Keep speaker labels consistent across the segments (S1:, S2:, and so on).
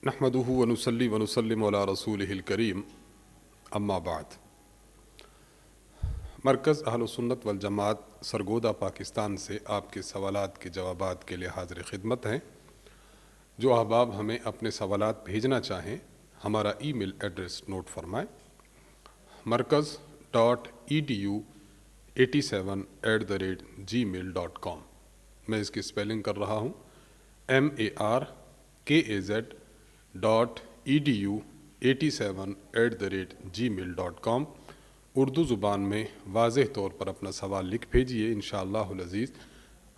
S1: نحمدہ ونصلی ونسلم علی رسولہ الکریم اما بعد۔ مرکز اہل سنت والجماعت سرگودا پاکستان سے آپ کے سوالات کے جوابات کے لیے حاضر خدمت ہیں۔ جو احباب ہمیں اپنے سوالات بھیجنا چاہیں ہمارا ای میل ایڈریس نوٹ فرمائیں، markaz.edu87@gmail.com۔ میں اس کی اسپیلنگ کر رہا ہوں markaz.edu87@gmail.com۔ اردو زبان میں واضح طور پر اپنا سوال لکھ بھیجیے، انشاءاللہ العزیز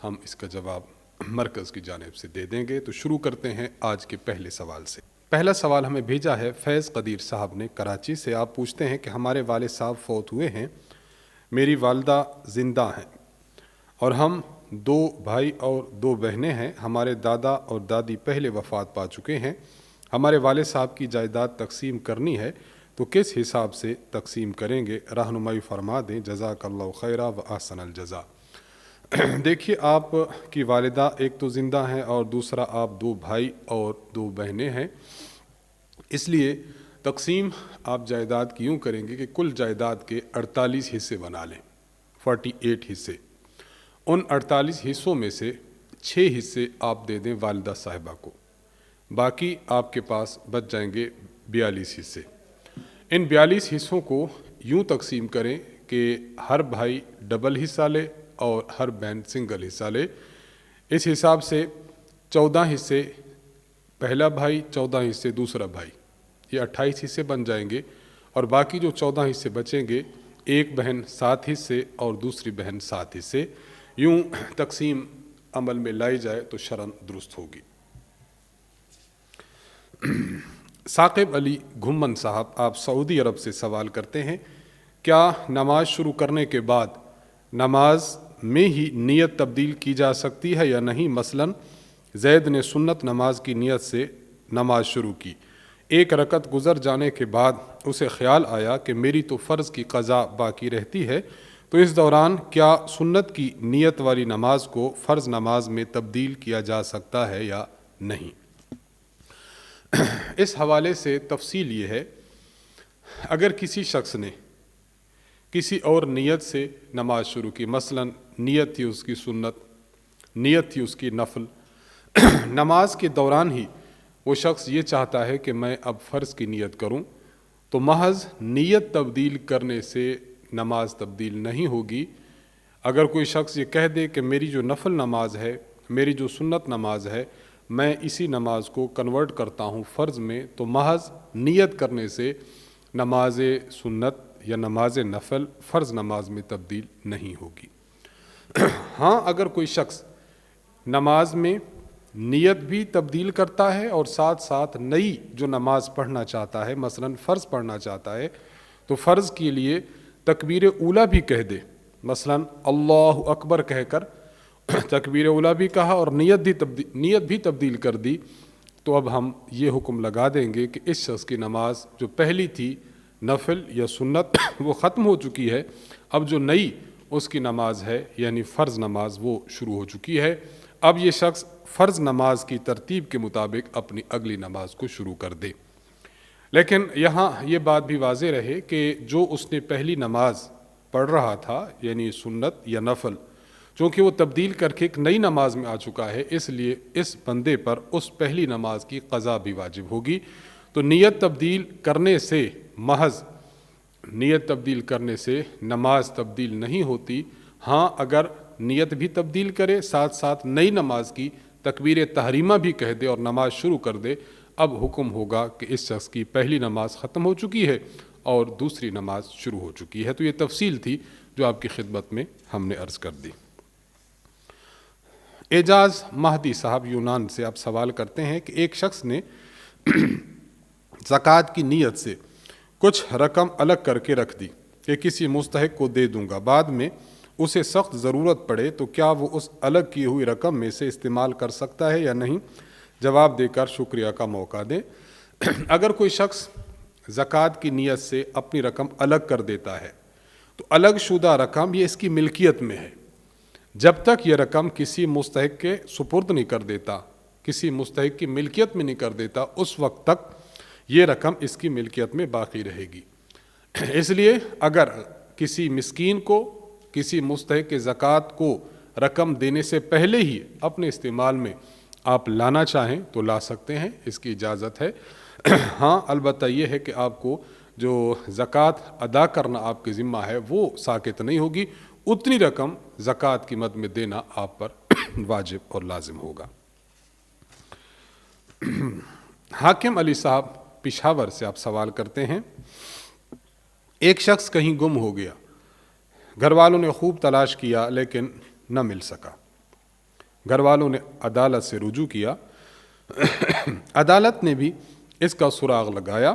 S1: ہم اس کا جواب مرکز کی جانب سے دے دیں گے۔ تو شروع کرتے ہیں آج کے پہلے سوال سے۔ پہلا سوال ہمیں بھیجا ہے فیض قدیر صاحب نے کراچی سے۔ آپ پوچھتے ہیں کہ ہمارے والد صاحب فوت ہوئے ہیں، میری والدہ زندہ ہیں اور ہم 2 بھائی اور 2 بہنیں ہیں۔ ہمارے دادا اور دادی پہلے وفات پا چکے ہیں۔ ہمارے والد صاحب کی جائیداد تقسیم کرنی ہے تو کس حساب سے تقسیم کریں گے؟ رہنمائی فرما دیں، جزاک اللہ خیرہ و احسن الجزا۔ دیکھیے، آپ کی والدہ ایک تو زندہ ہیں اور دوسرا آپ 2 بھائی اور 2 بہنیں ہیں، اس لیے تقسیم آپ جائیداد کی یوں کریں گے کہ کل جائیداد کے 48 حصے بنا لیں، 48 حصے۔ ان 48 حصوں میں سے 6 حصے آپ دے دیں والدہ صاحبہ کو، باقی آپ کے پاس بچ جائیں گے 42 حصے۔ ان 42 حصوں کو یوں تقسیم کریں کہ ہر بھائی ڈبل حصہ لے اور ہر بہن سنگل حصہ لے۔ اس حساب سے 14 حصے پہلا بھائی، 14 حصے دوسرا بھائی، یہ 28 حصے بن جائیں گے، اور باقی جو 14 حصے بچیں گے، ایک بہن 7 حصے اور دوسری بہن 7 حصے۔ یوں تقسیم عمل میں لائی جائے تو شرعاً درست ہوگی۔ ثاقب علی گھمن صاحب، آپ سعودی عرب سے سوال کرتے ہیں، کیا نماز شروع کرنے کے بعد نماز میں ہی نیت تبدیل کی جا سکتی ہے یا نہیں؟ مثلاً زید نے سنت نماز کی نیت سے نماز شروع کی، 1 رکعت گزر جانے کے بعد اسے خیال آیا کہ میری تو فرض کی قضا باقی رہتی ہے، تو اس دوران کیا سنت کی نیت والی نماز کو فرض نماز میں تبدیل کیا جا سکتا ہے یا نہیں؟ اس حوالے سے تفصیل یہ ہے، اگر کسی شخص نے کسی اور نیت سے نماز شروع کی، مثلا نیت تھی اس کی سنت، نیت تھی اس کی نفل، نماز کے دوران ہی وہ شخص یہ چاہتا ہے کہ میں اب فرض کی نیت کروں، تو محض نیت تبدیل کرنے سے نماز تبدیل نہیں ہوگی۔ اگر کوئی شخص یہ کہہ دے کہ میری جو نفل نماز ہے، میری جو سنت نماز ہے، میں اسی نماز کو کنورٹ کرتا ہوں فرض میں، تو محض نیت کرنے سے نماز سنت یا نماز نفل فرض نماز میں تبدیل نہیں ہوگی۔ ہاں، اگر کوئی شخص نماز میں نیت بھی تبدیل کرتا ہے اور ساتھ ساتھ نئی جو نماز پڑھنا چاہتا ہے، مثلا فرض پڑھنا چاہتا ہے، تو فرض کے لیے تکبیر اولیٰ بھی کہہ دے، مثلا اللہ اکبر کہہ کر تکبیر اولیٰ بھی کہا اور نیت بھی تبدیل کر دی، تو اب ہم یہ حکم لگا دیں گے کہ اس شخص کی نماز جو پہلی تھی نفل یا سنت وہ ختم ہو چکی ہے، اب جو نئی اس کی نماز ہے یعنی فرض نماز وہ شروع ہو چکی ہے۔ اب یہ شخص فرض نماز کی ترتیب کے مطابق اپنی اگلی نماز کو شروع کر دے۔ لیکن یہاں یہ بات بھی واضح رہے کہ جو اس نے پہلی نماز پڑھ رہا تھا یعنی سنت یا نفل، چونکہ وہ تبدیل کر کے ایک نئی نماز میں آ چکا ہے، اس لیے اس بندے پر اس پہلی نماز کی قضا بھی واجب ہوگی۔ تو نیت تبدیل کرنے سے محض نیت تبدیل کرنے سے نماز تبدیل نہیں ہوتی۔ ہاں، اگر نیت بھی تبدیل کرے، ساتھ ساتھ نئی نماز کی تکبیر تحریمہ بھی کہہ دے اور نماز شروع کر دے، اب حکم ہوگا کہ اس شخص کی پہلی نماز ختم ہو چکی ہے اور دوسری نماز شروع ہو چکی ہے۔ تو یہ تفصیل تھی جو آپ کی خدمت میں ہم نے عرض کر دی۔ اعجاز مہدی صاحب یونان سے آپ سوال کرتے ہیں کہ ایک شخص نے زکوٰۃ کی نیت سے کچھ رقم الگ کر کے رکھ دی کہ کسی مستحق کو دے دوں گا، بعد میں اسے سخت ضرورت پڑے تو کیا وہ اس الگ کی ہوئی رقم میں سے استعمال کر سکتا ہے یا نہیں؟ جواب دے کر شکریہ کا موقع دیں۔ اگر کوئی شخص زکوٰۃ کی نیت سے اپنی رقم الگ کر دیتا ہے تو الگ شدہ رقم یہ اس کی ملکیت میں ہے، جب تک یہ رقم کسی مستحق کے سپرد نہیں کر دیتا کسی مستحق کی ملکیت میں نہیں کر دیتا، اس وقت تک یہ رقم اس کی ملکیت میں باقی رہے گی۔ اس لیے اگر کسی مسکین کو کسی مستحق زکوٰۃ کو رقم دینے سے پہلے ہی اپنے استعمال میں آپ لانا چاہیں تو لا سکتے ہیں، اس کی اجازت ہے۔ ہاں البتہ یہ ہے کہ آپ کو جو زکوٰۃ ادا کرنا آپ کے ذمہ ہے وہ ساقط نہیں ہوگی، اتنی رقم زکوٰۃ کی مد میں دینا آپ پر واجب اور لازم ہوگا۔ حاکم علی صاحب پشاور سے آپ سوال کرتے ہیں، ایک شخص کہیں گم ہو گیا، گھر والوں نے خوب تلاش کیا لیکن نہ مل سکا۔ گھر والوں نے عدالت سے رجوع کیا، عدالت نے بھی اس کا سراغ لگایا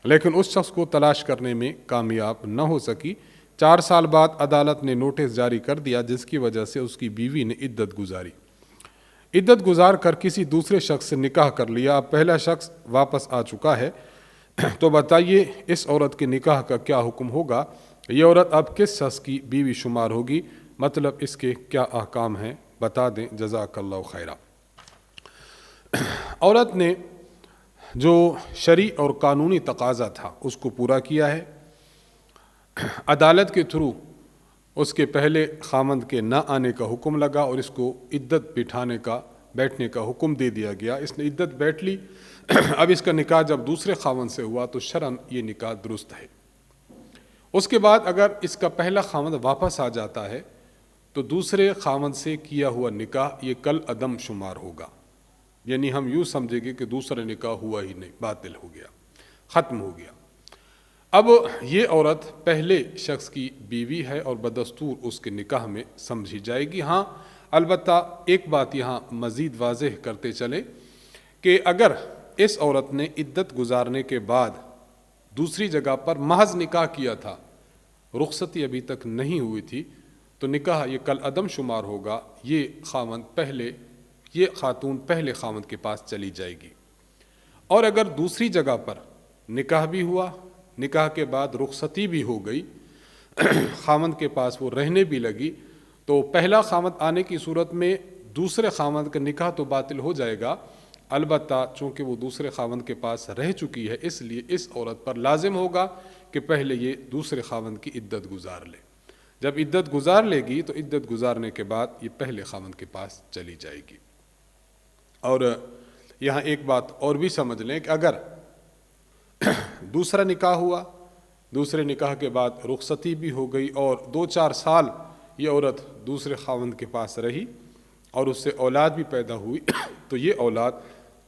S1: لیکن اس شخص کو تلاش کرنے میں کامیاب نہ ہو سکی۔ 4 سال بعد عدالت نے نوٹس جاری کر دیا جس کی وجہ سے اس کی بیوی نے عدت گزاری، عدت گزار کر کسی دوسرے شخص سے نکاح کر لیا۔ اب پہلا شخص واپس آ چکا ہے، تو بتائیے اس عورت کے نکاح کا کیا حکم ہوگا؟ یہ عورت اب کس شخص کی بیوی شمار ہوگی؟ مطلب اس کے کیا احکام ہیں بتا دیں، جزاک اللہ خیرہ۔ عورت نے جو شرعی اور قانونی تقاضا تھا اس کو پورا کیا ہے، عدالت کے تھرو اس کے پہلے خامند کے نہ آنے کا حکم لگا اور اس کو عدت بیٹھنے کا حکم دے دیا گیا۔ اس نے عدت بیٹھ لی، اب اس کا نکاح جب دوسرے خامند سے ہوا تو شرعاً یہ نکاح درست ہے۔ اس کے بعد اگر اس کا پہلا خامند واپس آ جاتا ہے تو دوسرے خامند سے کیا ہوا نکاح یہ کل عدم شمار ہوگا، یعنی ہم یوں سمجھیں گے کہ دوسرا نکاح ہوا ہی نہیں، باطل ہو گیا، ختم ہو گیا۔ اب یہ عورت پہلے شخص کی بیوی ہے اور بدستور اس کے نکاح میں سمجھی جائے گی۔ ہاں البتہ ایک بات یہاں مزید واضح کرتے چلیں کہ اگر اس عورت نے عدت گزارنے کے بعد دوسری جگہ پر محض نکاح کیا تھا، رخصتی ابھی تک نہیں ہوئی تھی، تو نکاح یہ کل عدم شمار ہوگا، یہ خاتون پہلے خامند کے پاس چلی جائے گی۔ اور اگر دوسری جگہ پر نکاح بھی ہوا، نکاح کے بعد رخصتی بھی ہو گئی، خامند کے پاس وہ رہنے بھی لگی، تو پہلا خامند آنے کی صورت میں دوسرے خامند کا نکاح تو باطل ہو جائے گا، البتہ چونکہ وہ دوسرے خامند کے پاس رہ چکی ہے اس لیے اس عورت پر لازم ہوگا کہ پہلے یہ دوسرے خامند کی عدت گزار لے۔ جب عدت گزار لے گی تو عدت گزارنے کے بعد یہ پہلے خامند کے پاس چلی جائے گی۔ اور یہاں ایک بات اور بھی سمجھ لیں کہ اگر دوسرا نکاح ہوا، دوسرے نکاح کے بعد رخصتی بھی ہو گئی اور 2-4 سال یہ عورت دوسرے خاوند کے پاس رہی اور اس سے اولاد بھی پیدا ہوئی، تو یہ اولاد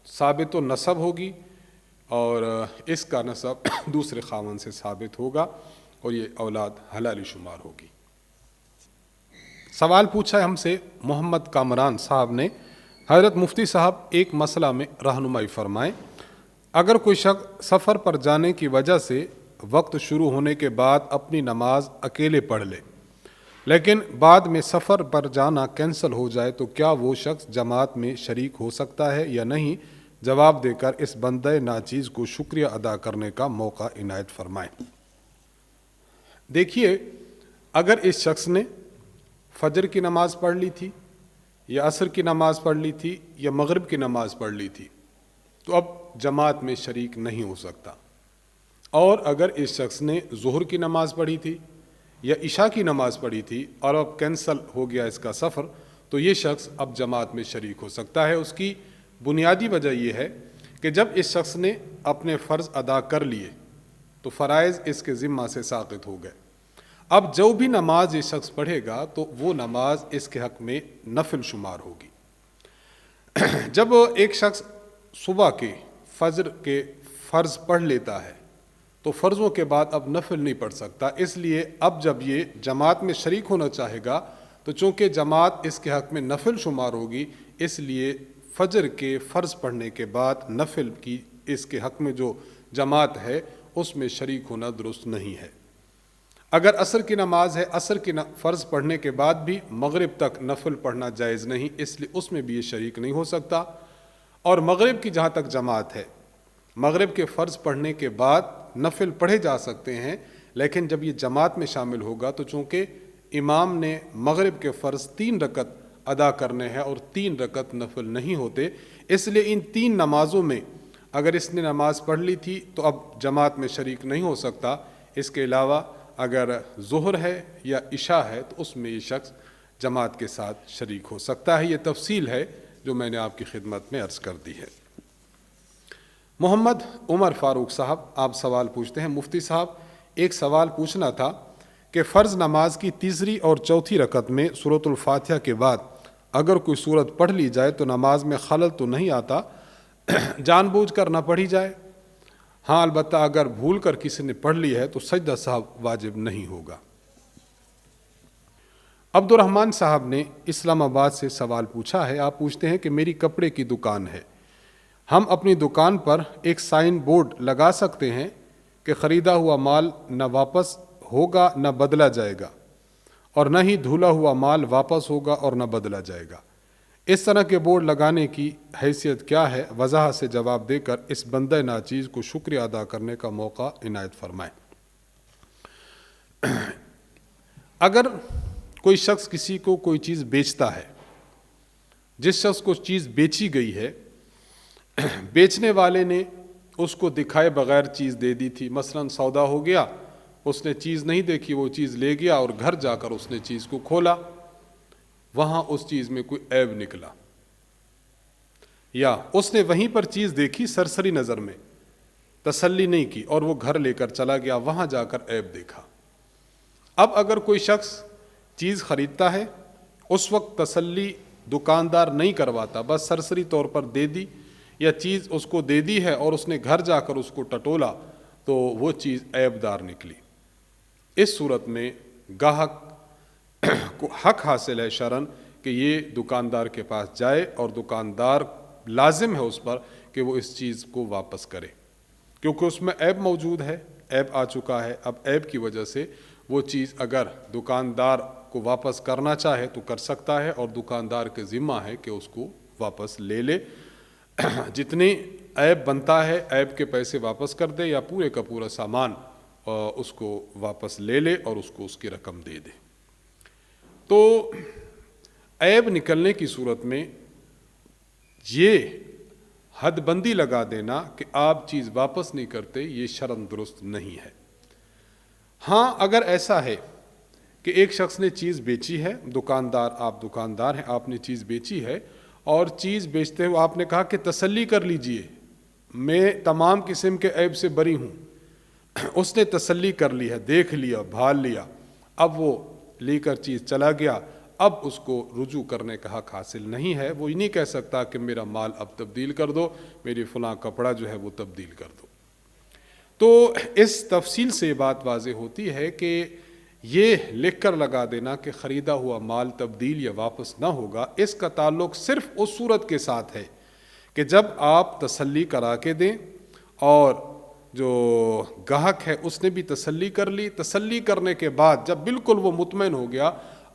S1: ثابت و نسب ہوگی اور اس کا نسب دوسرے خاوند سے ثابت ہوگا اور یہ اولاد حلالی شمار ہوگی۔ سوال پوچھا ہے ہم سے محمد کامران صاحب نے، حضرت مفتی صاحب ایک مسئلہ میں رہنمائی فرمائیں۔ اگر کوئی شخص سفر پر جانے کی وجہ سے وقت شروع ہونے کے بعد اپنی نماز اکیلے پڑھ لے لیکن بعد میں سفر پر جانا کینسل ہو جائے تو کیا وہ شخص جماعت میں شریک ہو سکتا ہے یا نہیں؟ جواب دے کر اس بندہ ناچیز کو شکریہ ادا کرنے کا موقع عنایت فرمائیں۔ دیکھیے، اگر اس شخص نے فجر کی نماز پڑھ لی تھی یا عصر کی نماز پڑھ لی تھی یا مغرب کی نماز پڑھ لی تھی تو اب جماعت میں شریک نہیں ہو سکتا، اور اگر اس شخص نے ظہر کی نماز پڑھی تھی یا عشاء کی نماز پڑھی تھی اور اب کینسل ہو گیا اس کا سفر تو یہ شخص اب جماعت میں شریک ہو سکتا ہے۔ اس کی بنیادی وجہ یہ ہے کہ جب اس شخص نے اپنے فرض ادا کر لیے تو فرائض اس کے ذمہ سے ساقط ہو گئے۔ اب جو بھی نماز یہ شخص پڑھے گا تو وہ نماز اس کے حق میں نفل شمار ہوگی۔ جب ایک شخص صبح کے فجر کے فرض پڑھ لیتا ہے تو فرضوں کے بعد اب نفل نہیں پڑھ سکتا، اس لیے اب جب یہ جماعت میں شریک ہونا چاہے گا تو چونکہ جماعت اس کے حق میں نفل شمار ہوگی، اس لیے فجر کے فرض پڑھنے کے بعد نفل کی اس کے حق میں جو جماعت ہے اس میں شریک ہونا درست نہیں ہے۔ اگر عصر کی نماز ہے، عصر کی فرض پڑھنے کے بعد بھی مغرب تک نفل پڑھنا جائز نہیں، اس لیے اس میں بھی یہ شریک نہیں ہو سکتا۔ اور مغرب کی جہاں تک جماعت ہے، مغرب کے فرض پڑھنے کے بعد نفل پڑھے جا سکتے ہیں، لیکن جب یہ جماعت میں شامل ہوگا تو چونکہ امام نے مغرب کے فرض 3 رکعت ادا کرنے ہیں اور 3 رکعت نفل نہیں ہوتے، اس لیے ان 3 نمازوں میں اگر اس نے نماز پڑھ لی تھی تو اب جماعت میں شریک نہیں ہو سکتا۔ اس کے علاوہ اگر ظہر ہے یا عشاء ہے تو اس میں یہ شخص جماعت کے ساتھ شریک ہو سکتا ہے۔ یہ تفصیل ہے جو میں نے آپ کی خدمت میں عرض کر دی ہے۔ محمد عمر فاروق صاحب آپ سوال پوچھتے ہیں، مفتی صاحب ایک سوال پوچھنا تھا کہ فرض نماز کی تیسری اور چوتھی رکعت میں سورۃ الفاتحہ کے بعد اگر کوئی سورت پڑھ لی جائے تو نماز میں خلل تو نہیں آتا، جان بوجھ کر نہ پڑھی جائے؟ ہاں، البتہ اگر بھول کر کسی نے پڑھ لی ہے تو سجدہ صاحب واجب نہیں ہوگا۔ عبد الرحمن صاحب نے اسلام آباد سے سوال پوچھا ہے، آپ پوچھتے ہیں کہ میری کپڑے کی دکان ہے، ہم اپنی دکان پر ایک سائن بورڈ لگا سکتے ہیں کہ خریدا ہوا مال نہ واپس ہوگا نہ بدلا جائے گا، اور نہ ہی دھولا ہوا مال واپس ہوگا اور نہ بدلا جائے گا؟ اس طرح کے بورڈ لگانے کی حیثیت کیا ہے؟ وضاحت سے جواب دے کر اس بندہ ناچیز کو شکریہ ادا کرنے کا موقع عنایت فرمائیں۔ اگر کوئی شخص کسی کو کوئی چیز بیچتا ہے، جس شخص کو چیز بیچی گئی ہے، بیچنے والے نے اس کو دکھائے بغیر چیز دے دی تھی، مثلا سودا ہو گیا، اس نے چیز نہیں دیکھی، وہ چیز لے گیا اور گھر جا کر اس نے چیز کو کھولا، وہاں اس چیز میں کوئی عیب نکلا، یا اس نے وہیں پر چیز دیکھی سرسری نظر میں، تسلی نہیں کی اور وہ گھر لے کر چلا گیا، وہاں جا کر عیب دیکھا۔ اب اگر کوئی شخص چیز خریدتا ہے، اس وقت تسلی دکاندار نہیں کرواتا، بس سرسری طور پر دے دی، یا چیز اس کو دے دی ہے اور اس نے گھر جا کر اس کو ٹٹولا تو وہ چیز عیب دار نکلی، اس صورت میں گاہک کو حق حاصل ہے شرعاً کہ یہ دکاندار کے پاس جائے اور دکاندار لازم ہے اس پر کہ وہ اس چیز کو واپس کرے، کیونکہ اس میں عیب موجود ہے، عیب آ چکا ہے۔ اب عیب کی وجہ سے وہ چیز اگر دکاندار کو واپس کرنا چاہے تو کر سکتا ہے، اور دکاندار کے ذمہ ہے کہ اس کو واپس لے لے، جتنی عیب بنتا ہے عیب کے پیسے واپس کر دے، یا پورے کا پورا سامان اس کو واپس لے لے اور اس کو اس کی رقم دے دے۔ تو عیب نکلنے کی صورت میں یہ حد بندی لگا دینا کہ آپ چیز واپس نہیں کرتے، یہ شرعاً درست نہیں ہے۔ ہاں، اگر ایسا ہے کہ ایک شخص نے چیز بیچی ہے، آپ دکاندار ہیں، آپ نے چیز بیچی ہے، اور چیز بیچتے ہوئے آپ نے کہا کہ تسلی کر لیجئے، میں تمام قسم کے عیب سے بری ہوں، اس نے تسلی کر لی ہے، دیکھ لیا، بھال لیا، اب وہ لے کر چیز چلا گیا، اب اس کو رجوع کرنے کا حق حاصل نہیں ہے، وہ یہ نہیں کہہ سکتا کہ میرا مال اب تبدیل کر دو، میری فلاں کپڑا جو ہے وہ تبدیل کر دو۔ تو اس تفصیل سے بات واضح ہوتی ہے کہ یہ لکھ کر لگا دینا کہ خریدا ہوا مال تبدیل یا واپس نہ ہوگا، اس کا تعلق صرف اس صورت کے ساتھ ہے کہ جب آپ تسلی کرا کے دیں اور جو گاہک ہے اس نے بھی تسلی کر لی، تسلی کرنے کے بعد جب بالکل وہ مطمئن ہو گیا،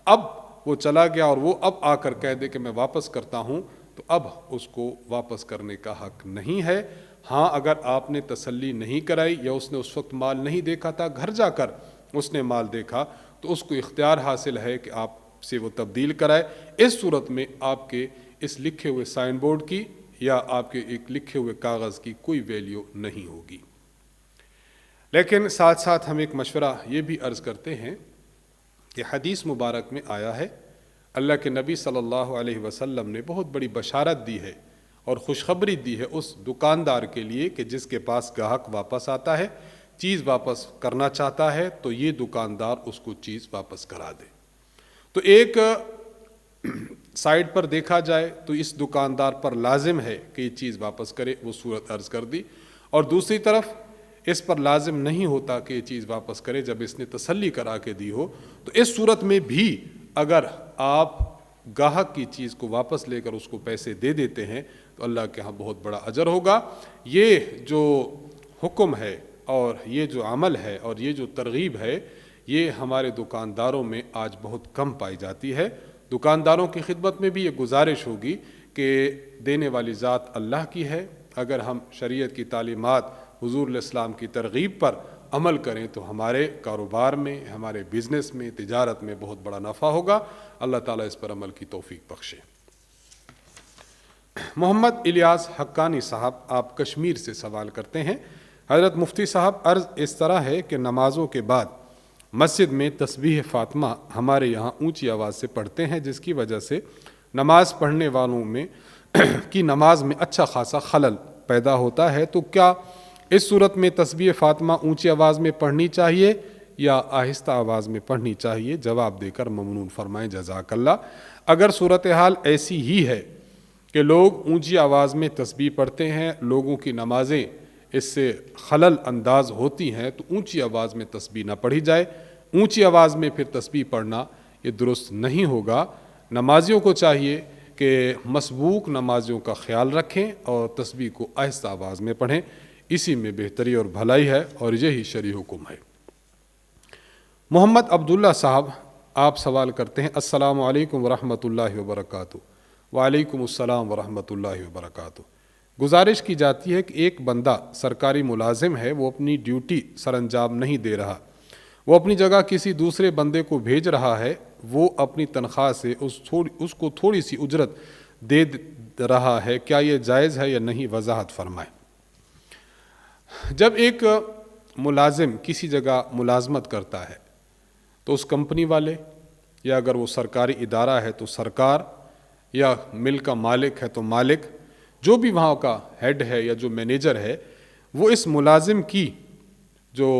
S1: اب وہ چلا گیا اور وہ اب آ کر کہہ دے کہ میں واپس کرتا ہوں، تو اب اس کو واپس کرنے کا حق نہیں ہے۔ ہاں، اگر آپ نے تسلی نہیں کرائی یا اس نے اس وقت مال نہیں دیکھا تھا، گھر جا کر اس نے مال دیکھا، تو اس کو اختیار حاصل ہے کہ آپ سے وہ تبدیل کرائے۔ اس صورت میں آپ کے اس لکھے ہوئے سائن بورڈ کی یا آپ کے ایک لکھے ہوئے کاغذ کی کوئی ویلیو نہیں ہوگی۔ لیکن ساتھ ساتھ ہم ایک مشورہ یہ بھی عرض کرتے ہیں کہ حدیث مبارک میں آیا ہے، اللہ کے نبی صلی اللہ علیہ وسلم نے بہت بڑی بشارت دی ہے اور خوشخبری دی ہے اس دکاندار کے لیے کہ جس کے پاس گاہک واپس آتا ہے، چیز واپس کرنا چاہتا ہے، تو یہ دکاندار اس کو چیز واپس کرا دے۔ تو ایک سائڈ پر دیکھا جائے تو اس دکاندار پر لازم ہے کہ یہ چیز واپس کرے، وہ صورت عرض کر دی، اور دوسری طرف اس پر لازم نہیں ہوتا کہ یہ چیز واپس کرے جب اس نے تسلی کرا کے دی ہو۔ تو اس صورت میں بھی اگر آپ گاہک کی چیز کو واپس لے کر اس کو پیسے دے دیتے ہیں تو اللہ کے ہاں بہت بڑا اجر ہوگا۔ یہ جو حکم ہے اور یہ جو عمل ہے اور یہ جو ترغیب ہے، یہ ہمارے دکانداروں میں آج بہت کم پائی جاتی ہے۔ دکانداروں کی خدمت میں بھی یہ گزارش ہوگی کہ دینے والی ذات اللہ کی ہے، اگر ہم شریعت کی تعلیمات، حضور علیہ السلام کی ترغیب پر عمل کریں تو ہمارے کاروبار میں، ہمارے بزنس میں، تجارت میں بہت بڑا نفع ہوگا۔ اللہ تعالیٰ اس پر عمل کی توفیق بخشے۔ محمد الیاس حقانی صاحب آپ کشمیر سے سوال کرتے ہیں، حضرت مفتی صاحب عرض اس طرح ہے کہ نمازوں کے بعد مسجد میں تسبیح فاطمہ ہمارے یہاں اونچی آواز سے پڑھتے ہیں، جس کی وجہ سے نماز پڑھنے والوں میں کی نماز میں اچھا خاصا خلل پیدا ہوتا ہے، تو کیا اس صورت میں تسبیح فاطمہ اونچی آواز میں پڑھنی چاہیے یا آہستہ آواز میں پڑھنی چاہیے؟ جواب دے کر ممنون فرمائیں، جزاک اللہ۔ اگر صورتحال ایسی ہی ہے کہ لوگ اونچی آواز میں تسبیح پڑھتے ہیں، لوگوں کی نمازیں اس سے خلل انداز ہوتی ہیں، تو اونچی آواز میں تسبیح نہ پڑھی جائے۔ اونچی آواز میں پھر تسبیح پڑھنا یہ درست نہیں ہوگا۔ نمازیوں کو چاہیے کہ مسبوق نمازیوں کا خیال رکھیں اور تسبیح کو آہستہ آواز میں پڑھیں، اسی میں بہتری اور بھلائی ہے اور یہی شرعی حکم ہے۔ محمد عبداللہ صاحب آپ سوال کرتے ہیں، السلام علیکم ورحمۃ اللہ وبرکاتہ۔ وعلیکم السلام ورحمۃ اللہ وبرکاتہ۔ گزارش کی جاتی ہے کہ ایک بندہ سرکاری ملازم ہے، وہ اپنی ڈیوٹی سر انجام نہیں دے رہا، وہ اپنی جگہ کسی دوسرے بندے کو بھیج رہا ہے، وہ اپنی تنخواہ سے اس کو تھوڑی سی اجرت دے رہا ہے، کیا یہ جائز ہے یا نہیں؟ وضاحت فرمائیں۔ جب ایک ملازم کسی جگہ ملازمت کرتا ہے تو اس کمپنی والے، یا اگر وہ سرکاری ادارہ ہے تو سرکار، یا مل کا مالک ہے تو مالک، جو بھی وہاں کا ہیڈ ہے یا جو مینیجر ہے، وہ اس ملازم کی جو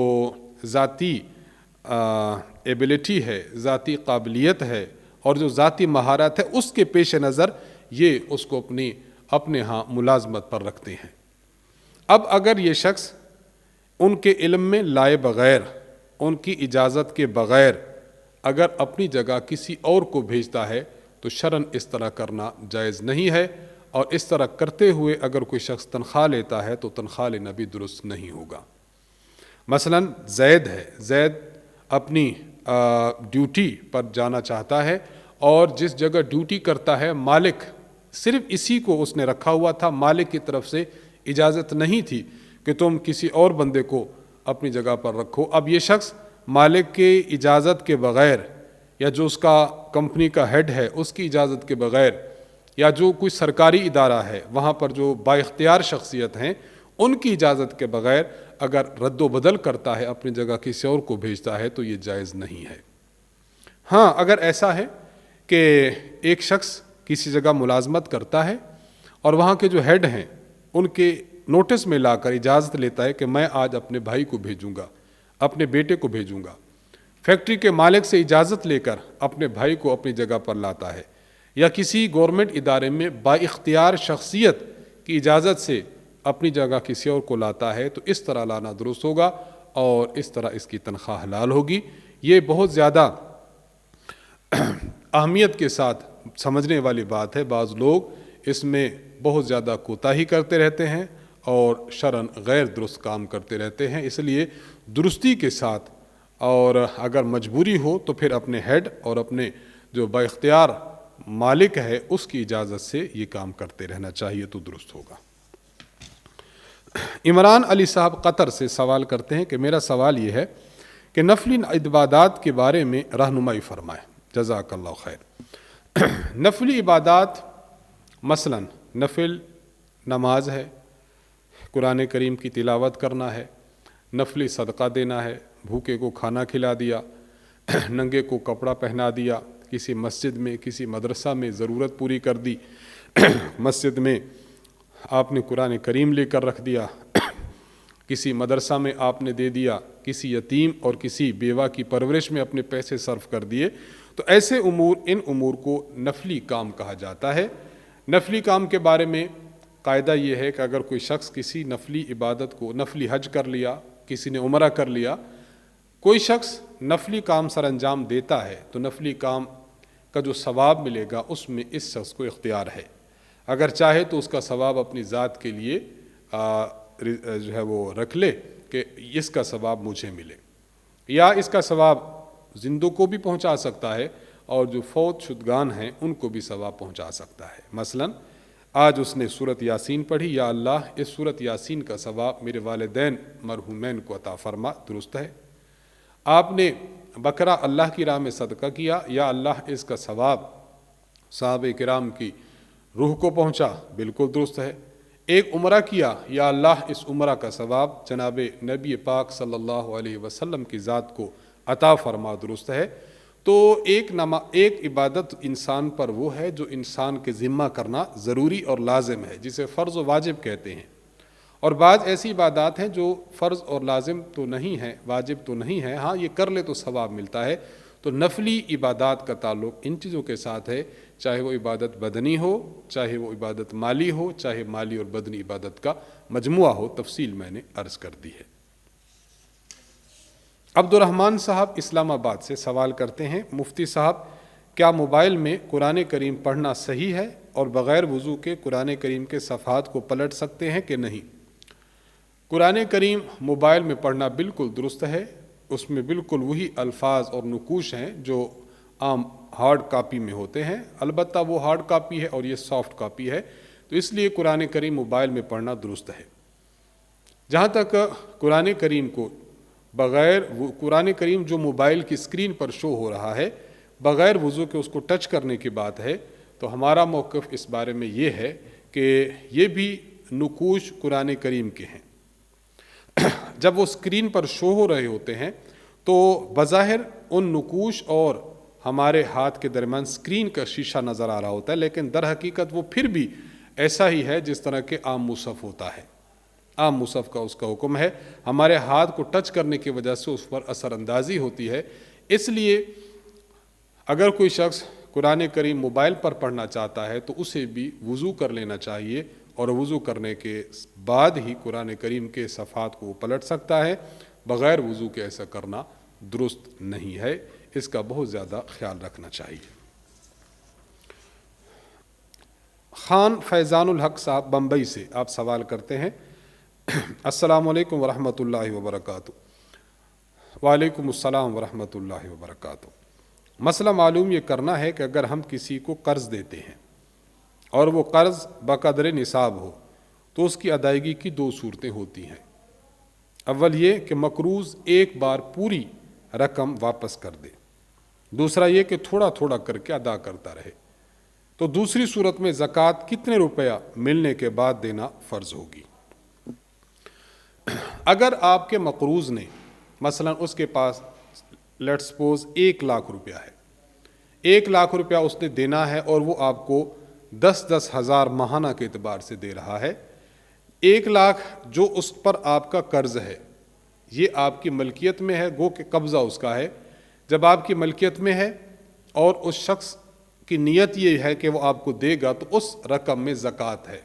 S1: ذاتی ایبلٹی ہے، ذاتی قابلیت ہے اور جو ذاتی مہارت ہے، اس کے پیش نظر یہ اس کو اپنے ہاں ملازمت پر رکھتے ہیں۔ اب اگر یہ شخص ان کے علم میں لائے بغیر، ان کی اجازت کے بغیر اگر اپنی جگہ کسی اور کو بھیجتا ہے تو شرعاً اس طرح کرنا جائز نہیں ہے، اور اس طرح کرتے ہوئے اگر کوئی شخص تنخواہ لیتا ہے تو تنخواہ لینا بھی درست نہیں ہوگا۔ مثلا زید ہے، زید اپنی ڈیوٹی پر جانا چاہتا ہے اور جس جگہ ڈیوٹی کرتا ہے مالک صرف اسی کو اس نے رکھا ہوا تھا، مالک کی طرف سے اجازت نہیں تھی کہ تم کسی اور بندے کو اپنی جگہ پر رکھو۔ اب یہ شخص مالک کے اجازت کے بغیر، یا جو اس کا کمپنی کا ہیڈ ہے اس کی اجازت کے بغیر، یا جو کوئی سرکاری ادارہ ہے وہاں پر جو با اختیار شخصیت ہیں ان کی اجازت کے بغیر اگر رد و بدل کرتا ہے، اپنی جگہ کسی اور کو بھیجتا ہے تو یہ جائز نہیں ہے۔ ہاں، اگر ایسا ہے کہ ایک شخص کسی جگہ ملازمت کرتا ہے اور وہاں کے جو ہیڈ ہیں ان کے نوٹس میں لا کر اجازت لیتا ہے کہ میں آج اپنے بھائی کو بھیجوں گا، اپنے بیٹے کو بھیجوں گا، فیکٹری کے مالک سے اجازت لے کر اپنے بھائی کو اپنی جگہ پر لاتا ہے، یا کسی گورنمنٹ ادارے میں با اختیار شخصیت کی اجازت سے اپنی جگہ کسی اور کو لاتا ہے، تو اس طرح لانا درست ہوگا اور اس طرح اس کی تنخواہ حلال ہوگی۔ یہ بہت زیادہ اہمیت کے ساتھ سمجھنے والی بات ہے۔ بعض لوگ اس میں بہت زیادہ کوتاہی کرتے رہتے ہیں اور شرعاً غیر درست کام کرتے رہتے ہیں، اس لیے درستی کے ساتھ، اور اگر مجبوری ہو تو پھر اپنے ہیڈ اور اپنے جو با اختیار مالک ہے اس کی اجازت سے یہ کام کرتے رہنا چاہیے تو درست ہوگا۔ عمران علی صاحب قطر سے سوال کرتے ہیں کہ میرا سوال یہ ہے کہ نفلی عبادات کے بارے میں رہنمائی فرمائیں، جزاک اللہ خیر۔ نفلی عبادات مثلا نفل نماز ہے، قرآن کریم کی تلاوت کرنا ہے، نفلی صدقہ دینا ہے، بھوکے کو کھانا کھلا دیا، ننگے کو کپڑا پہنا دیا، کسی مسجد میں کسی مدرسہ میں ضرورت پوری کر دی، مسجد میں آپ نے قرآن کریم لے کر رکھ دیا، کسی مدرسہ میں آپ نے دے دیا، کسی یتیم اور کسی بیوہ کی پرورش میں اپنے پیسے صرف کر دیے، تو ایسے امور، ان امور کو نفلی کام کہا جاتا ہے۔ نفلی کام کے بارے میں قاعدہ یہ ہے کہ اگر کوئی شخص کسی نفلی عبادت کو، نفلی حج کر لیا، کسی نے عمرہ کر لیا، کوئی شخص نفلی کام سر انجام دیتا ہے تو نفلی کام کا جو ثواب ملے گا اس میں اس شخص کو اختیار ہے، اگر چاہے تو اس کا ثواب اپنی ذات کے لیے جو ہے وہ رکھ لے کہ اس کا ثواب مجھے ملے، یا اس کا ثواب زندوں کو بھی پہنچا سکتا ہے اور جو فوت شدگان ہیں ان کو بھی ثواب پہنچا سکتا ہے۔ مثلا آج اس نے سورت یاسین پڑھی، یا اللہ اس سورت یاسین کا ثواب میرے والدین مرحومین کو عطا فرما، درست ہے۔ آپ نے بکرا اللہ کی راہ میں صدقہ کیا، یا اللہ اس کا ثواب صحابہ کرام کی روح کو پہنچا، بالکل درست ہے۔ ایک عمرہ کیا، یا اللہ اس عمرہ کا ثواب جناب نبی پاک صلی اللہ علیہ وسلم کی ذات کو عطا فرما، درست ہے۔ تو ایک عبادت انسان پر وہ ہے جو انسان کے ذمہ کرنا ضروری اور لازم ہے، جسے فرض و واجب کہتے ہیں، اور بعض ایسی عبادات ہیں جو فرض اور لازم تو نہیں ہیں، واجب تو نہیں ہے، ہاں یہ کر لے تو ثواب ملتا ہے۔ تو نفلی عبادات کا تعلق ان چیزوں کے ساتھ ہے، چاہے وہ عبادت بدنی ہو، چاہے وہ عبادت مالی ہو، چاہے مالی اور بدنی عبادت کا مجموعہ ہو، تفصیل میں نے عرض کر دی ہے۔ عبد الرحمن صاحب اسلام آباد سے سوال کرتے ہیں، مفتی صاحب کیا موبائل میں قرآن کریم پڑھنا صحیح ہے اور بغیر وضو کے قرآن کریم کے صفحات کو پلٹ سکتے ہیں کہ نہیں؟ قرآن کریم موبائل میں پڑھنا بالکل درست ہے، اس میں بالکل وہی الفاظ اور نقوش ہیں جو عام ہارڈ کاپی میں ہوتے ہیں، البتہ وہ ہارڈ کاپی ہے اور یہ سافٹ کاپی ہے، تو اس لیے قرآن کریم موبائل میں پڑھنا درست ہے۔ جہاں تک قرآن کریم کو قرآن کریم جو موبائل کی اسکرین پر شو ہو رہا ہے بغیر وضو کے اس کو ٹچ کرنے کی بات ہے، تو ہمارا موقف اس بارے میں یہ ہے کہ یہ بھی نقوش قرآن کریم کے ہیں۔ جب وہ اسکرین پر شو ہو رہے ہوتے ہیں تو بظاہر ان نقوش اور ہمارے ہاتھ کے درمیان اسکرین کا شیشہ نظر آ رہا ہوتا ہے، لیکن در حقیقت وہ پھر بھی ایسا ہی ہے جس طرح کے عام مصحف ہوتا ہے۔ عام مصحف کا اس کا حکم ہے، ہمارے ہاتھ کو ٹچ کرنے کی وجہ سے اس پر اثر اندازی ہوتی ہے، اس لیے اگر کوئی شخص قرآن کریم موبائل پر پڑھنا چاہتا ہے تو اسے بھی وضو کر لینا چاہیے، اور وضو کرنے کے بعد ہی قرآن کریم کے صفحات کو وہ پلٹ سکتا ہے، بغیر وضو کے ایسا کرنا درست نہیں ہے، اس کا بہت زیادہ خیال رکھنا چاہیے۔ خان فیضان الحق صاحب بمبئی سے آپ سوال کرتے ہیں، السلام علیکم ورحمۃ اللہ وبرکاتہ۔ وعلیکم السلام ورحمۃ اللہ وبرکاتہ۔ مسئلہ معلوم یہ کرنا ہے کہ اگر ہم کسی کو قرض دیتے ہیں اور وہ قرض بقدر نصاب ہو تو اس کی ادائیگی کی دو صورتیں ہوتی ہیں۔ اول یہ کہ مقروض ایک بار پوری رقم واپس کر دے، دوسرا یہ کہ تھوڑا تھوڑا کر کے ادا کرتا رہے۔ تو دوسری صورت میں زکوٰۃ کتنے روپیہ ملنے کے بعد دینا فرض ہوگی؟ اگر آپ کے مقروض نے مثلا اس کے پاس لیٹ سپوز 1,00,000 روپیہ ہے، 1,00,000 روپیہ اس نے دینا ہے اور وہ آپ کو 10,000 ہزار ماہانہ کے اعتبار سے دے رہا ہے۔ 1,00,000 جو اس پر آپ کا قرض ہے یہ آپ کی ملکیت میں ہے، گو کہ قبضہ اس کا ہے۔ جب آپ کی ملکیت میں ہے اور اس شخص کی نیت یہ ہے کہ وہ آپ کو دے گا تو اس رقم میں زکوٰۃ ہے۔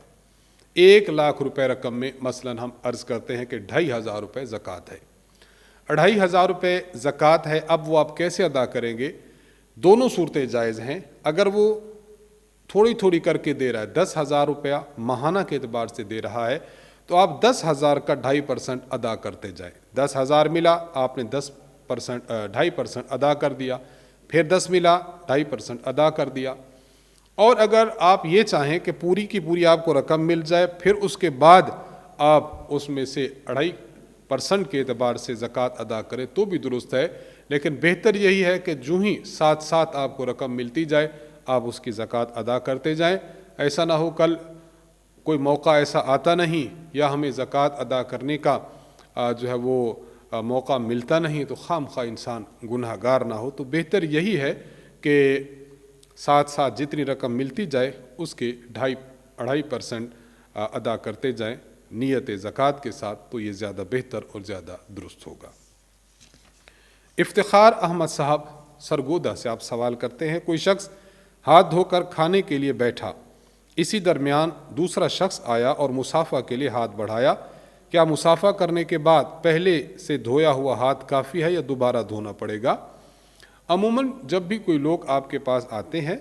S1: 1,00,000 روپے رقم میں مثلا ہم عرض کرتے ہیں کہ 2,500 روپے زکوٰۃ ہے، 2,500 روپے زکوٰۃ ہے۔ اب وہ آپ کیسے ادا کریں گے؟ دونوں صورتیں جائز ہیں۔ اگر وہ تھوڑی تھوڑی کر کے دے رہا ہے، 10,000 روپیہ ماہانہ کے اعتبار سے دے رہا ہے، تو آپ 10,000 کا 2.5% ادا کرتے جائیں۔ 10,000 ملا، آپ نے 2.5% ادا کر دیا، پھر 10 ملا، 2.5% ادا کر دیا۔ اور اگر آپ یہ چاہیں کہ پوری کی پوری آپ کو رقم مل جائے، پھر اس کے بعد آپ اس میں سے 2.5% کے اعتبار سے زکوٰۃ ادا کریں تو بھی درست ہے، لیکن بہتر یہی ہے کہ جو ہی ساتھ ساتھ آپ کو رقم ملتی جائے آپ اس کی زکوٰۃ ادا کرتے جائیں۔ ایسا نہ ہو کل کوئی موقع ایسا آتا نہیں یا ہمیں زکوٰۃ ادا کرنے کا جو ہے وہ موقع ملتا نہیں تو خام خواہ انسان گناہ گار نہ ہو۔ تو بہتر یہی ہے کہ ساتھ ساتھ جتنی رقم ملتی جائے اس کے 2.5% ادا کرتے جائیں نیت زکوٰۃ کے ساتھ، تو یہ زیادہ بہتر اور زیادہ درست ہوگا۔ افتخار احمد صاحب سرگودا سے آپ سوال کرتے ہیں، کوئی شخص ہاتھ دھو کر کھانے کے لیے بیٹھا، اسی درمیان دوسرا شخص آیا اور مصافحہ کے لیے ہاتھ بڑھایا، کیا مصافحہ کرنے کے بعد پہلے سے دھویا ہوا ہاتھ کافی ہے یا دوبارہ دھونا پڑے گا؟ عموماً جب بھی کوئی لوگ آپ کے پاس آتے ہیں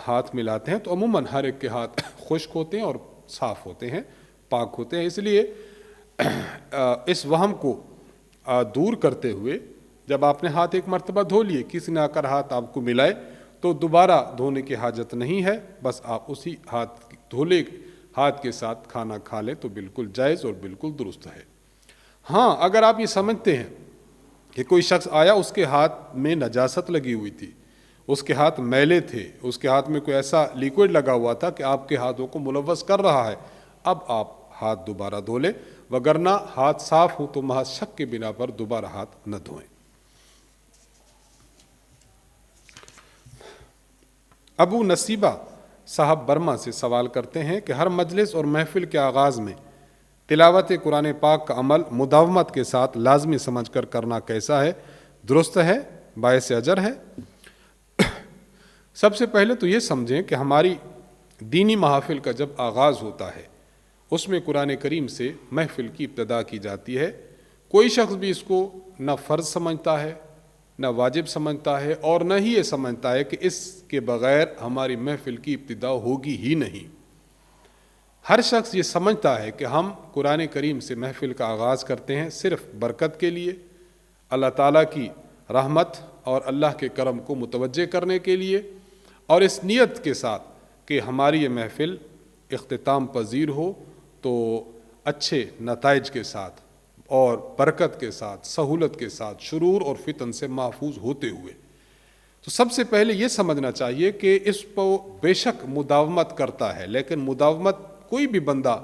S1: ہاتھ ملاتے ہیں تو عموماً ہر ایک کے ہاتھ خشک ہوتے ہیں اور صاف ہوتے ہیں، پاک ہوتے ہیں، اس لیے اس وہم کو دور کرتے ہوئے جب آپ نے ہاتھ ایک مرتبہ دھو لیے، کسی نے آ کر ہاتھ آپ کو ملائے تو دوبارہ دھونے کی حاجت نہیں ہے، بس آپ اسی دھولے ہاتھ کے ساتھ کھانا کھا لیں تو بالکل جائز اور بالکل درست ہے۔ ہاں، اگر آپ یہ سمجھتے ہیں کہ کوئی شخص آیا، اس کے ہاتھ میں نجاست لگی ہوئی تھی، اس کے ہاتھ میلے تھے، اس کے ہاتھ میں کوئی ایسا لیکوڈ لگا ہوا تھا کہ آپ کے ہاتھوں کو ملوث کر رہا ہے، اب آپ ہاتھ دوبارہ دھو لیں، وگرنہ ہاتھ صاف ہو تو محض شک کے بنا پر دوبارہ ہاتھ نہ دھوئیں۔ ابو نصیبہ صاحب برما سے سوال کرتے ہیں کہ ہر مجلس اور محفل کے آغاز میں تلاوت قرآن پاک کا عمل مداومت کے ساتھ لازمی سمجھ کر کرنا کیسا ہے، درست ہے، باعث اجر ہے؟ سب سے پہلے تو یہ سمجھیں کہ ہماری دینی محافل کا جب آغاز ہوتا ہے، اس میں قرآن کریم سے محفل کی ابتدا کی جاتی ہے۔ کوئی شخص بھی اس کو نہ فرض سمجھتا ہے، نہ واجب سمجھتا ہے، اور نہ ہی یہ سمجھتا ہے کہ اس کے بغیر ہماری محفل کی ابتدا ہوگی ہی نہیں۔ ہر شخص یہ سمجھتا ہے کہ ہم قرآن کریم سے محفل کا آغاز کرتے ہیں صرف برکت کے لیے، اللہ تعالیٰ کی رحمت اور اللہ کے کرم کو متوجہ کرنے کے لیے، اور اس نیت کے ساتھ کہ ہماری یہ محفل اختتام پذیر ہو تو اچھے نتائج کے ساتھ اور برکت کے ساتھ، سہولت کے ساتھ، شرور اور فتن سے محفوظ ہوتے ہوئے۔ تو سب سے پہلے یہ سمجھنا چاہیے کہ اس کو بے شک مداومت کرتا ہے، لیکن مداومت کوئی بھی بندہ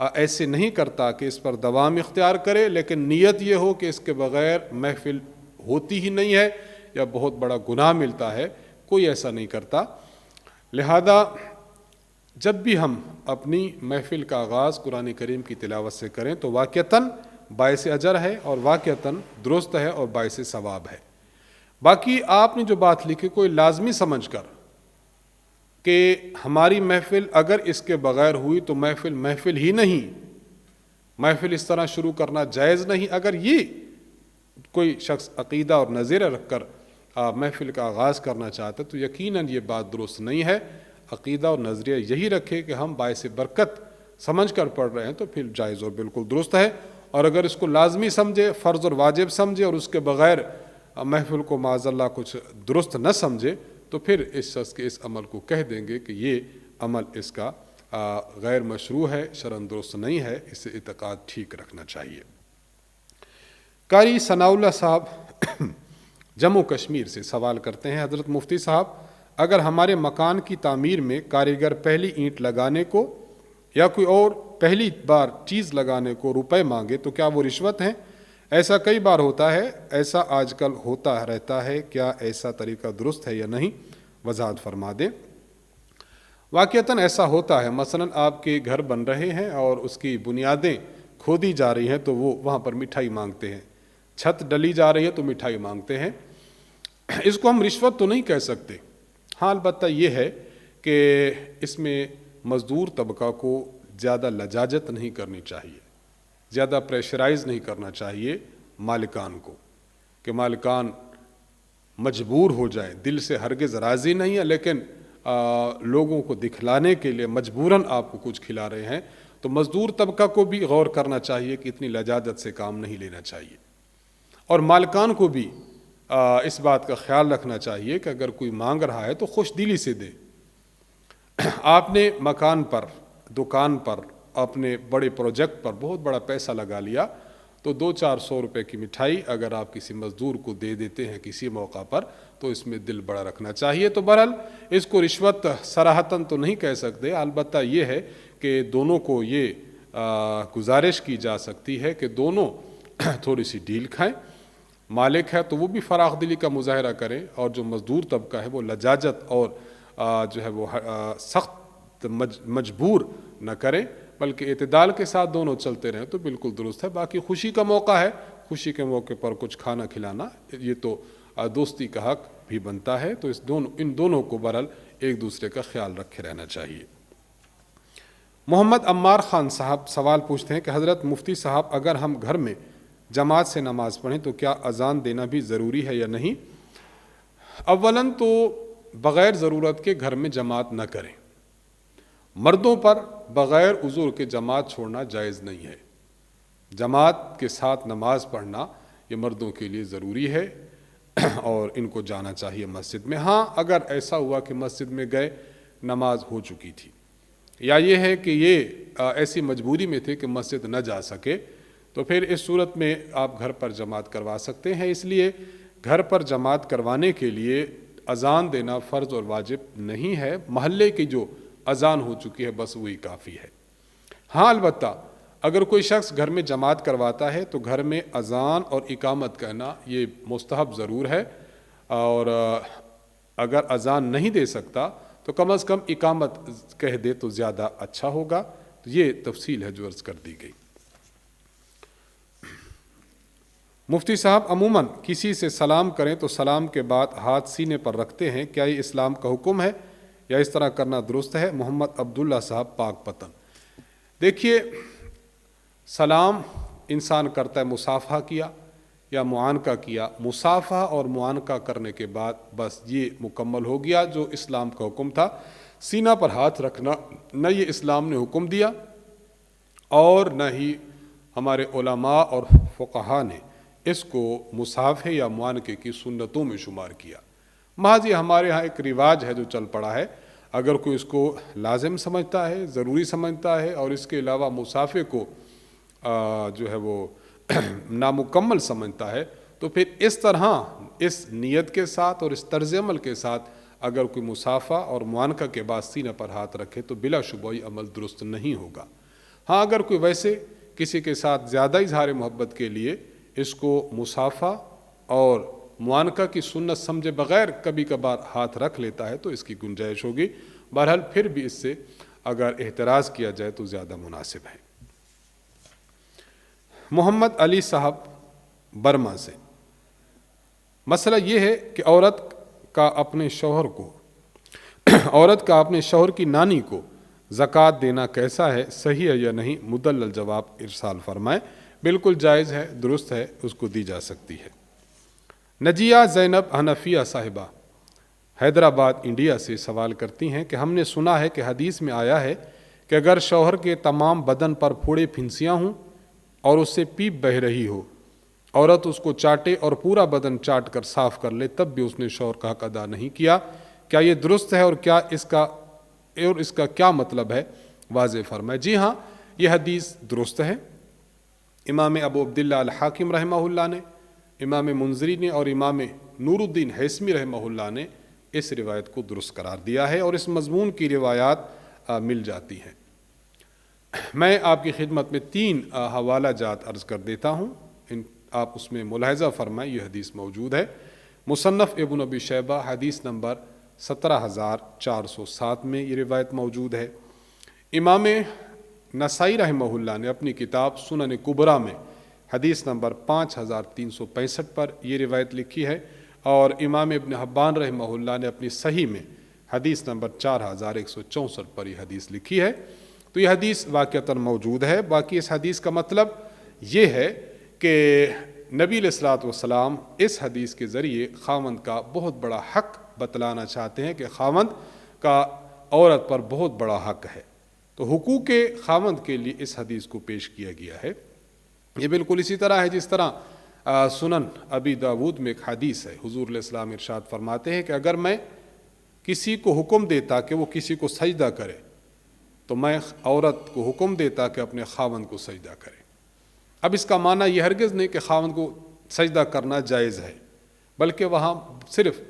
S1: ایسے نہیں کرتا کہ اس پر دوام اختیار کرے، لیکن نیت یہ ہو کہ اس کے بغیر محفل ہوتی ہی نہیں ہے یا بہت بڑا گناہ ملتا ہے، کوئی ایسا نہیں کرتا۔ لہذا جب بھی ہم اپنی محفل کا آغاز قرآن کریم کی تلاوت سے کریں تو واقعتاً باعث اجر ہے اور واقعتاً درست ہے اور باعث ثواب ہے۔ باقی آپ نے جو بات لکھی کوئی لازمی سمجھ کر کہ ہماری محفل اگر اس کے بغیر ہوئی تو محفل ہی نہیں، محفل اس طرح شروع کرنا جائز نہیں، اگر یہ کوئی شخص عقیدہ اور نظریہ رکھ کر محفل کا آغاز کرنا چاہتا تو یقیناً یہ بات درست نہیں ہے۔ عقیدہ اور نظریہ یہی رکھے کہ ہم باعث برکت سمجھ کر پڑھ رہے ہیں تو پھر جائز اور بالکل درست ہے، اور اگر اس کو لازمی سمجھے، فرض اور واجب سمجھے اور اس کے بغیر محفل کو معاذ اللہ کچھ درست نہ سمجھے تو پھر اس شخص کے اس عمل کو کہہ دیں گے کہ یہ عمل اس کا غیر مشروع ہے، شرعاً درست نہیں ہے، اسے اعتقاد ٹھیک رکھنا چاہیے۔ قاری ثناء اللہ صاحب جموں کشمیر سے سوال کرتے ہیں، حضرت مفتی صاحب، اگر ہمارے مکان کی تعمیر میں کاریگر پہلی اینٹ لگانے کو یا کوئی اور پہلی بار چیز لگانے کو روپے مانگے تو کیا وہ رشوت ہیں؟ ایسا کئی بار ہوتا ہے، ایسا آج کل ہوتا رہتا ہے، کیا ایسا طریقہ درست ہے یا نہیں؟ وضاحت فرما دیں۔ واقعتاً ایسا ہوتا ہے، مثلاً آپ کے گھر بن رہے ہیں اور اس کی بنیادیں کھودی جا رہی ہیں تو وہ وہاں پر مٹھائی مانگتے ہیں، چھت ڈلی جا رہی ہے تو مٹھائی مانگتے ہیں۔ اس کو ہم رشوت تو نہیں کہہ سکتے، ہاں البتہ یہ ہے کہ اس میں مزدور طبقہ کو زیادہ لجاجت نہیں کرنی چاہیے، زیادہ پریشرائز نہیں کرنا چاہیے مالکان کو کہ مالکان مجبور ہو جائیں، دل سے ہرگز راضی نہیں ہے لیکن لوگوں کو دکھلانے کے لیے مجبوراً آپ کو کچھ کھلا رہے ہیں، تو مزدور طبقہ کو بھی غور کرنا چاہیے کہ اتنی لجاجت سے کام نہیں لینا چاہیے، اور مالکان کو بھی اس بات کا خیال رکھنا چاہیے کہ اگر کوئی مانگ رہا ہے تو خوش دلی سے دے۔ آپ نے مکان پر، دکان پر، اپنے بڑے پروجیکٹ پر بہت بڑا پیسہ لگا لیا تو 200-400 روپے کی مٹھائی اگر آپ کسی مزدور کو دے دیتے ہیں کسی موقع پر تو اس میں دل بڑا رکھنا چاہیے۔ تو بہرحال اس کو رشوت صراحتاً تو نہیں کہہ سکتے، البتہ یہ ہے کہ دونوں کو یہ گزارش کی جا سکتی ہے کہ دونوں تھوڑی سی ڈیل کھائیں، مالک ہے تو وہ بھی فراخ دلی کا مظاہرہ کریں اور جو مزدور طبقہ ہے وہ لجاجت اور جو ہے وہ سخت مجبور نہ کریں، بلکہ اعتدال کے ساتھ دونوں چلتے رہیں تو بالکل درست ہے۔ باقی خوشی کا موقع ہے، خوشی کے موقع پر کچھ کھانا کھلانا یہ تو دوستی کا حق بھی بنتا ہے، تو ان دونوں کو بہرحال ایک دوسرے کا خیال رکھے رہنا چاہیے۔ محمد عمار خان صاحب سوال پوچھتے ہیں کہ حضرت مفتی صاحب، اگر ہم گھر میں جماعت سے نماز پڑھیں تو کیا اذان دینا بھی ضروری ہے یا نہیں؟ اولاً تو بغیر ضرورت کے گھر میں جماعت نہ کریں، مردوں پر بغیر عذر کے جماعت چھوڑنا جائز نہیں ہے، جماعت کے ساتھ نماز پڑھنا یہ مردوں کے لیے ضروری ہے۔ اور ان کو جانا چاہیے مسجد میں۔ ہاں اگر ایسا ہوا کہ مسجد میں گئے نماز ہو چکی تھی، یا یہ ہے کہ یہ ایسی مجبوری میں تھے کہ مسجد نہ جا سکے، تو پھر اس صورت میں آپ گھر پر جماعت کروا سکتے ہیں۔ اس لیے گھر پر جماعت کروانے کے لیے اذان دینا فرض اور واجب نہیں ہے، محلے کی جو اذان ہو چکی ہے بس وہی کافی ہے۔ ہاں البتہ اگر کوئی شخص گھر میں جماعت کرواتا ہے تو گھر میں اذان اور اقامت کہنا یہ مستحب ضرور ہے، اور اگر اذان نہیں دے سکتا تو کم از کم اقامت کہہ دے تو زیادہ اچھا ہوگا۔ یہ تفصیل ہے جو عرض کر دی گئی۔ مفتی صاحب عموماً کسی سے سلام کریں تو سلام کے بعد ہاتھ سینے پر رکھتے ہیں، کیا یہ اسلام کا حکم ہے یا اس طرح کرنا درست ہے؟ محمد عبداللہ صاحب پاک پتن۔ دیکھیے، سلام انسان کرتا ہے، مصافحہ کیا یا معانقہ کیا، مصافحہ اور معانقہ کرنے کے بعد بس یہ مکمل ہو گیا جو اسلام کا حکم تھا۔ سینہ پر ہاتھ رکھنا نہ یہ اسلام نے حکم دیا اور نہ ہی ہمارے علماء اور فقہا نے اس کو مصافحے یا معانقے کی سنتوں میں شمار کیا۔ محض یہ ہمارے ہاں ایک رواج ہے جو چل پڑا ہے۔ اگر کوئی اس کو لازم سمجھتا ہے، ضروری سمجھتا ہے، اور اس کے علاوہ مصافحے کو جو ہے وہ نامکمل سمجھتا ہے، تو پھر اس طرح اس نیت کے ساتھ اور اس طرز عمل کے ساتھ اگر کوئی مصافحہ اور معانقہ کے بعد سینہ پر ہاتھ رکھے تو بلا شبہ یہ عمل درست نہیں ہوگا۔ ہاں اگر کوئی ویسے کسی کے ساتھ زیادہ اظہار محبت کے لیے اس کو مصافحہ اور معانقہ کی سنت سمجھے بغیر کبھی کبھار ہاتھ رکھ لیتا ہے تو اس کی گنجائش ہوگی۔ بہرحال پھر بھی اس سے اگر احتراز کیا جائے تو زیادہ مناسب ہے۔ محمد علی صاحب برما سے، مسئلہ یہ ہے کہ عورت کا اپنے شوہر کی نانی کو زکوٰۃ دینا کیسا ہے، صحیح ہے یا نہیں؟ مدلل جواب ارسال فرمائیں۔ بالکل جائز ہے، درست ہے، اس کو دی جا سکتی ہے۔ نجیہ زینب حنفیہ صاحبہ حیدرآباد انڈیا سے سوال کرتی ہیں کہ ہم نے سنا ہے کہ حدیث میں آیا ہے کہ اگر شوہر کے تمام بدن پر پھوڑے پھنسیاں ہوں اور اس سے پیپ بہہ رہی ہو، عورت اس کو چاٹے اور پورا بدن چاٹ کر صاف کر لے تب بھی اس نے شوہر کا حق ادا نہیں کیا، کیا یہ درست ہے؟ اور اس کا کیا مطلب ہے، واضح فرمائے۔ جی ہاں، یہ حدیث درست ہے۔ امام ابو عبداللہ الحاکم رحمہ اللہ نے، امام منذری نے اور امام نور الدین حیثمی رحمہ اللہ نے اس روایت کو درست قرار دیا ہے، اور اس مضمون کی روایات مل جاتی ہیں۔ میں آپ کی خدمت میں 3 حوالہ جات عرض کر دیتا ہوں، آپ اس میں ملاحظہ فرمائیں۔ یہ حدیث موجود ہے مصنف ابن ابی شیبہ حدیث نمبر 17407 میں یہ روایت موجود ہے۔ امام نسائی رحمہ اللہ نے اپنی کتاب سنن کبریٰ میں حدیث نمبر 5365 پر یہ روایت لکھی ہے، اور امام ابن حبان رحمہ اللہ نے اپنی صحیح میں حدیث نمبر 4164 پر یہ حدیث لکھی ہے۔ تو یہ حدیث واقعتاً موجود ہے۔ باقی اس حدیث کا مطلب یہ ہے کہ نبی علیہ الصلوۃ والسلام اس حدیث کے ذریعے خاوند کا بہت بڑا حق بتلانا چاہتے ہیں کہ خاوند کا عورت پر بہت بڑا حق ہے۔ تو حقوق خاوند کے لیے اس حدیث کو پیش کیا گیا ہے۔ یہ بالکل اسی طرح ہے جس طرح سنن ابی داود میں ایک حدیث ہے، حضور علیہ السلام ارشاد فرماتے ہیں کہ اگر میں کسی کو حکم دیتا کہ وہ کسی کو سجدہ کرے تو میں عورت کو حکم دیتا کہ اپنے خاوند کو سجدہ کرے۔ اب اس کا معنی یہ ہرگز نہیں کہ خاوند کو سجدہ کرنا جائز ہے، بلکہ وہاں صرف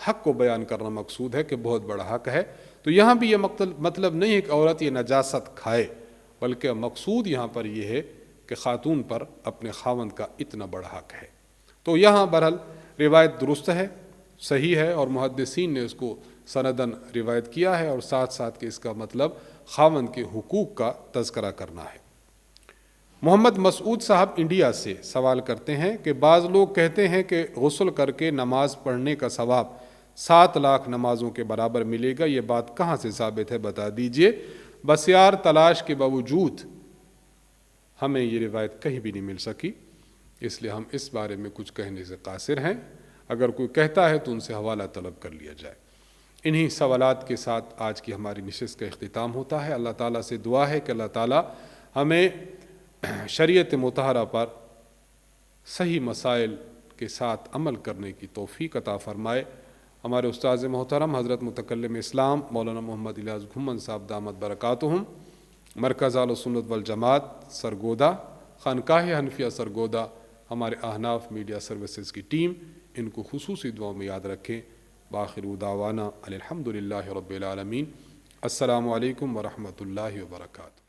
S1: حق کو بیان کرنا مقصود ہے کہ بہت بڑا حق ہے۔ تو یہاں بھی یہ مطلب نہیں ہے کہ عورت یہ نجاست کھائے، بلکہ مقصود یہاں پر یہ ہے کہ خاتون پر اپنے خاوند کا اتنا بڑا حق ہے۔ تو یہاں بہرحال روایت درست ہے، صحیح ہے، اور محدثین نے اس کو سندن روایت کیا ہے، اور ساتھ ساتھ کہ اس کا مطلب خاوند کے حقوق کا تذکرہ کرنا ہے۔ محمد مسعود صاحب انڈیا سے سوال کرتے ہیں کہ بعض لوگ کہتے ہیں کہ غسل کر کے نماز پڑھنے کا ثواب 7 لاکھ نمازوں کے برابر ملے گا، یہ بات کہاں سے ثابت ہے بتا دیجئے۔ بسیار تلاش کے باوجود ہمیں یہ روایت کہیں بھی نہیں مل سکی، اس لیے ہم اس بارے میں کچھ کہنے سے قاصر ہیں۔ اگر کوئی کہتا ہے تو ان سے حوالہ طلب کر لیا جائے۔ انہی سوالات کے ساتھ آج کی ہماری نشست کا اختتام ہوتا ہے۔ اللہ تعالیٰ سے دعا ہے کہ اللہ تعالیٰ ہمیں شریعت مطہرہ پر صحیح مسائل کے ساتھ عمل کرنے کی توفیق عطا فرمائے۔ ہمارے استاذ محترم حضرت متکلم اسلام مولانا محمد الیاس گھمن صاحب دامت برکاتہم، مرکز اہل سنت والجماعت سرگودا، خانقاہ حنفیہ سرگودا، ہمارے احناف میڈیا سروسز کی ٹیم، ان کو خصوصی دعاؤں میں یاد رکھیں۔ وآخر دعوانا الحمد للہ رب العالمین۔ السلام علیکم ورحمۃ اللہ وبرکاتہ۔